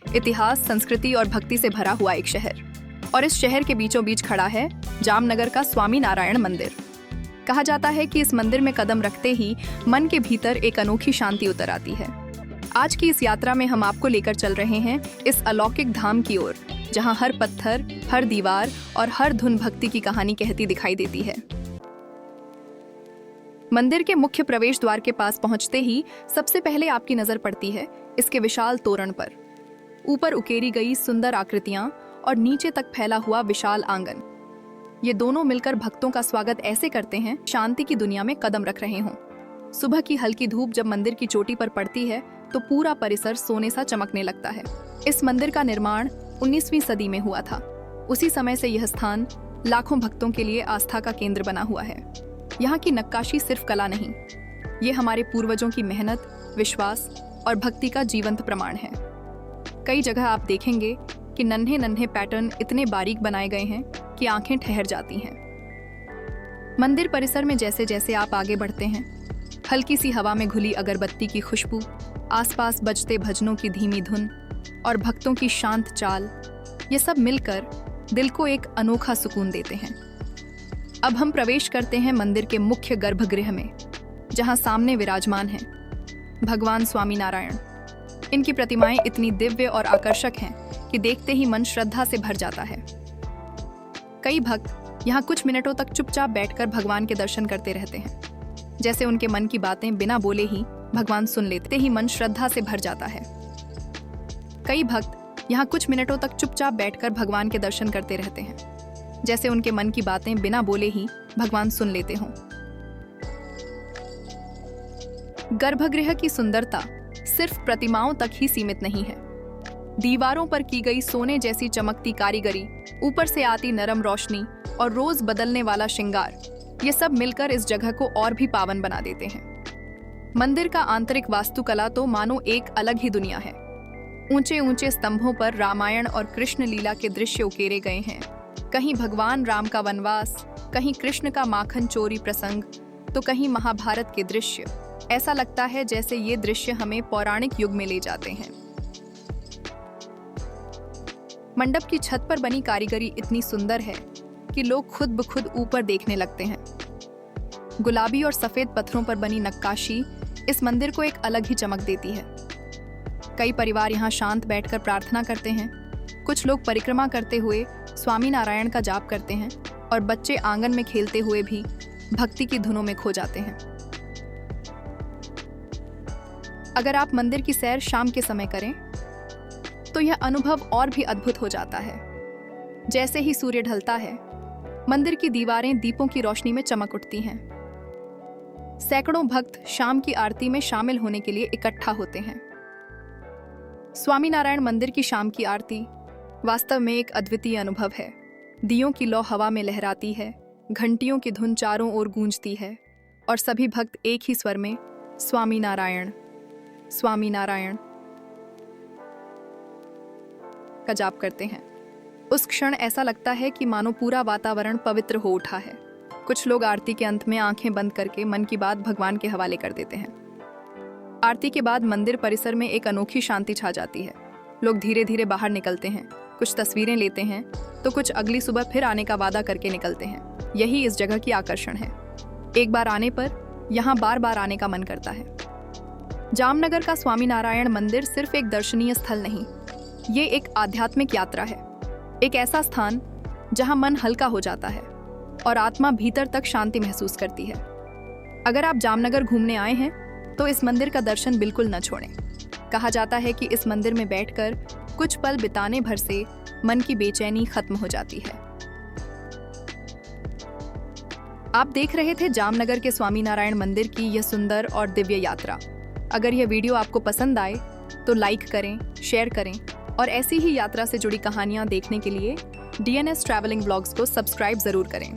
इतिहास, संस्कृति और भक्ति से भरा हुआ एक शहर। और इस शहर के बीचों बीच खड़ा है जामनगर का स्वामी नारायण मंदिर। कहा जाता है कि इस मंदिर में कदम रखते ही मन के भीतर एक अनोखी शांति उतर आती है। आज की इस यात्रा में हम आपको लेकर चल रहे हैं इस अलौकिक धाम की ओर, जहां हर पत्थर, हर दीवार और हर धुन भक्ति की कहानी कहती दिखाई देती है। मंदिर के मुख्य प्रवेश द्वार के पास पहुंचते ही सबसे पहले आपकी नजर पड़ती है इसके विशाल तोरण पर। ऊपर उकेरी गई सुंदर आकृतियां और नीचे तक फैला हुआ विशाल आंगन, ये दोनों मिलकर भक्तों का स्वागत ऐसे करते हैं शांति की दुनिया में कदम रख रहे हों। सुबह की हल्की धूप जब मंदिर की चोटी पर पड़ती है तो पूरा परिसर सोने सा चमकने लगता है। इस मंदिर का निर्माण 19वीं सदी में हुआ था। उसी समय से यह स्थान लाखों भक्तों के लिए आस्था का केंद्र बना हुआ है। यहाँ की नक्काशी सिर्फ कला नहीं, ये हमारे पूर्वजों की मेहनत, विश्वास और भक्ति का जीवंत प्रमाण है। कई जगह आप देखेंगे कि नन्हे नन्हे पैटर्न इतने बारीक बनाए गए हैं कि आंखें ठहर जाती हैं। मंदिर परिसर में जैसे जैसे आप आगे बढ़ते हैं, हल्की सी हवा में घुली अगरबत्ती की खुशबू, आसपास बजते भजनों की धीमी धुन और भक्तों की शांत चाल, ये सब मिलकर दिल को एक अनोखा सुकून देते हैं। अब हम प्रवेश करते हैं मंदिर के मुख्य गर्भगृह में, जहां सामने विराजमान हैं भगवान स्वामी नारायण। इनकी प्रतिमाएं इतनी दिव्य और आकर्षक हैं कि देखते ही मन श्रद्धा से भर जाता है। कई भक्त यहाँ कुछ मिनटों तक चुपचाप बैठकर भगवान के दर्शन करते रहते हैं, जैसे उनके मन की बातें बिना बोले ही भगवान सुन लेते ही मन श्रद्धा से भर जाता है। कई भक्त यहाँ कुछ मिनटों तक चुपचाप बैठकर भगवान के दर्शन करते रहते हैं, जैसे उनके मन की बातें बिना बोले ही भगवान सुन लेते हों। गर्भगृह की सुंदरता सिर्फ प्रतिमाओं तक ही सीमित नहीं है। दीवारों पर की गई सोने जैसी चमकती कारीगरी, ऊपर से आती नरम रोशनी और रोज बदलने वाला श्रृंगार, ये सब मिलकर इस जगह को और भी पावन बना देते हैं। मंदिर का आंतरिक वास्तुकला तो मानो एक अलग ही दुनिया है। ऊंचे ऊंचे स्तंभों पर रामायण और कृष्ण लीला के दृश्य उकेरे गए हैं। कहीं भगवान राम का वनवास, कहीं कृष्ण का माखन चोरी प्रसंग, तो कहीं महाभारत के दृश्य। ऐसा लगता है जैसे ये दृश्य हमें पौराणिक युग में ले जाते हैं। मंडप की छत पर बनी कारीगरी इतनी सुंदर है कि लोग खुद ब खुद ऊपर देखने लगते हैं। गुलाबी और सफेद पत्थरों पर बनी नक्काशी इस मंदिर को एक अलग ही चमक देती है। कई परिवार यहाँ शांत बैठकर प्रार्थना करते हैं, कुछ लोग परिक्रमा करते हुए स्वामी नारायण का जाप करते हैं और बच्चे आंगन में खेलते हुए भी भक्ति की धुनों में खो जाते हैं। अगर आप मंदिर की सैर शाम के समय करें तो यह अनुभव और भी अद्भुत हो जाता है। जैसे ही सूर्य ढलता है, मंदिर की दीवारें दीपों की रोशनी में चमक उठती हैं। सैकड़ों भक्त शाम की आरती में शामिल होने के लिए इकट्ठा होते हैं। स्वामी नारायण मंदिर की शाम की आरती वास्तव में एक अद्वितीय अनुभव है। दियों की लौ हवा में लहराती है, घंटियों की धुन चारों ओर गूंजती है और सभी भक्त एक ही स्वर में स्वामी नारायण, स्वामी नारायण का जाप करते हैं। उस क्षण ऐसा लगता है कि मानो पूरा वातावरण पवित्र हो उठा है। कुछ लोग आरती के अंत में आंखें बंद करके मन की बात भगवान के हवाले कर देते हैं। आरती के बाद मंदिर परिसर में एक अनोखी शांति छा जाती है। लोग धीरे धीरे बाहर निकलते हैं, कुछ तस्वीरें लेते हैं तो कुछ अगली सुबह फिर आने का वादा करके निकलते हैं। यही इस जगह की आकर्षण है। एक बार आने पर यहाँ बार बार आने का मन करता है। जामनगर का स्वामी नारायण मंदिर सिर्फ एक दर्शनीय स्थल नहीं, ये एक आध्यात्मिक यात्रा है। एक ऐसा स्थान जहाँ मन हल्का हो जाता है और आत्मा भीतर तक शांति महसूस करती है। अगर आप जामनगर घूमने आए हैं तो इस मंदिर का दर्शन बिल्कुल न छोड़ें। कहा जाता है कि इस मंदिर में बैठकर कुछ पल बिताने भर से मन की बेचैनी खत्म हो जाती है। आप देख रहे थे जामनगर के स्वामी नारायण मंदिर की यह सुंदर और दिव्य यात्रा। अगर यह वीडियो आपको पसंद आए तो लाइक करें, शेयर करें और ऐसी ही यात्रा से जुड़ी कहानियां देखने के लिए DNS ट्रैवलिंग व्लॉग्स को सब्सक्राइब जरूर करें।